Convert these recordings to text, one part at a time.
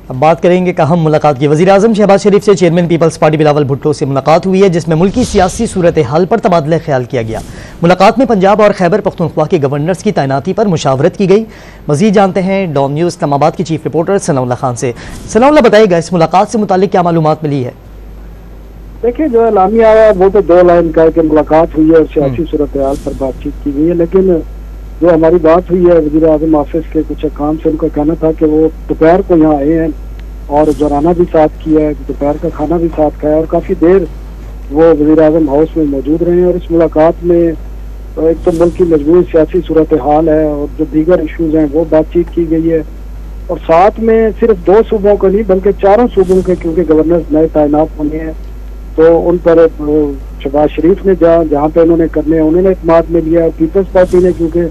اب بات کریں گے اہم ملاقات کی۔ وزیر اعظم شہباز شریف سے چیئرمین پیپلز پارٹی بلاول بھٹو سے ملاقات ہوئی ہے، جس میں ملکی سیاسی صورتحال پر تبادلہ خیال کیا گیا۔ ملاقات میں پنجاب اور خیبر پختونخوا کے گورنرز کی تعیناتی پر مشاورت کی گئی۔ مزید جانتے ہیں ڈان نیوز اسلام آباد کی چیف رپورٹر ثناء اللہ خان سے۔ ثناء اللہ، بتائیے گا اس ملاقات سے متعلق کیا معلومات ملی ہے؟ دیکھیں، جو اعلامیہ آیا وہ تو 2 لائن کا ہے کہ ملاقات ہوئی ہے اور سیاسی صورتحال پر بات چیت کی گئی ہے، لیکن جو ہماری بات ہوئی ہے وزیر اعظم آفس کے کچھ حکام سے، ان کا کہنا تھا کہ وہ دوپہر کو یہاں آئے ہیں اور جورانہ بھی ساتھ کیا ہے، دوپہر کا کھانا بھی ساتھ کھایا اور کافی دیر وہ وزیر اعظم ہاؤس میں موجود رہے ہیں۔ اور اس ملاقات میں ایک تو ملک کی مجموعی سیاسی صورتحال ہے اور جو دیگر ایشوز ہیں وہ بات چیت کی گئی ہے، اور ساتھ میں صرف 2 صوبوں کا نہیں بلکہ 4 صوبوں کے، کیونکہ گورنر نئے تعینات ہونے ہیں تو ان پر شہباز شریف نے جہاں پہ انہوں نے کرنے ہیں انہوں نے اعتماد میں لیا۔ پیپلز پارٹی نے، کیونکہ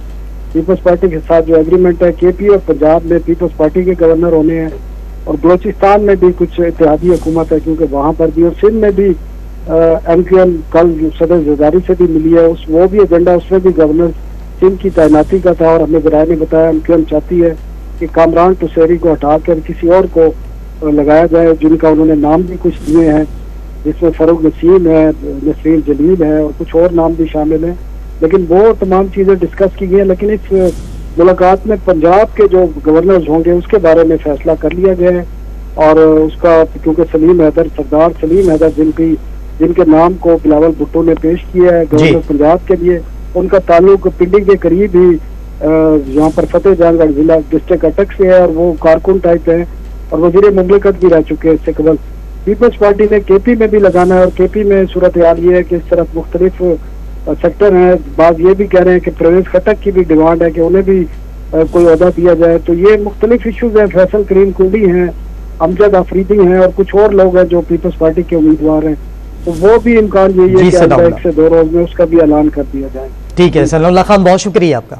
پیپلز پارٹی کے ساتھ جو ایگریمنٹ ہے کے پی اور پنجاب میں پیپلز پارٹی کے گورنر ہونے ہیں، اور بلوچستان میں بھی کچھ اتحادی حکومت ہے کیونکہ وہاں پر بھی، اور سندھ میں بھی ایم کیو ایم کل صدر زرداری سے بھی ملی ہے، وہ بھی ایجنڈا، اس میں بھی گورنر سندھ کی تعیناتی کا تھا، اور ہمیں ذرائع نے بتایا ایم کیو ایم چاہتی ہے کہ کامران ٹوسیری کو ہٹا کر کسی اور کو لگایا جائے، جن کا انہوں نے نام بھی کچھ دیے ہیں، جس میں فروغ نسیم ہے، نسرین جلیل ہے اور کچھ اور نام بھی شامل ہیں، لیکن وہ تمام چیزیں ڈسکس کی گئی ہیں۔ لیکن اس ملاقات میں پنجاب کے جو گورنرز ہوں گے اس کے بارے میں فیصلہ کر لیا گیا ہے، اور اس کا کیونکہ سردار سلیم حیدر جن کے نام کو بلاول بھٹو نے پیش کیا ہے گورنر پنجاب کے لیے، ان کا تعلق پنڈی کے قریب ہی یہاں پر فتح جان گڑھ ضلع ڈسٹرکٹ اٹک سے ہے، اور وہ کارکن ٹائپ ہیں اور وزیر مملکت بھی رہ چکے ہیں اس سے قبل۔ پیپلز پارٹی نے کے پی میں بھی لگانا ہے، اور کے پی میں صورتحال یہ ہے کہ اس طرف مختلف سیکٹر ہیں، بعض یہ بھی کہہ رہے ہیں کہ پرویز خٹک کی بھی ڈیمانڈ ہے کہ انہیں بھی کوئی عہدہ دیا جائے، تو یہ مختلف ایشوز ہیں۔ فیصل کریم کنڈی ہیں، امجد آفریدی ہیں اور کچھ اور لوگ ہیں جو پیپلز پارٹی کے امیدوار ہیں، تو وہ بھی امکان یہی ہے کہ 1 سے 2 روز میں اس کا بھی اعلان کر دیا جائے۔ ٹھیک ہے ثناء اللہ خان، بہت شکریہ آپ کا۔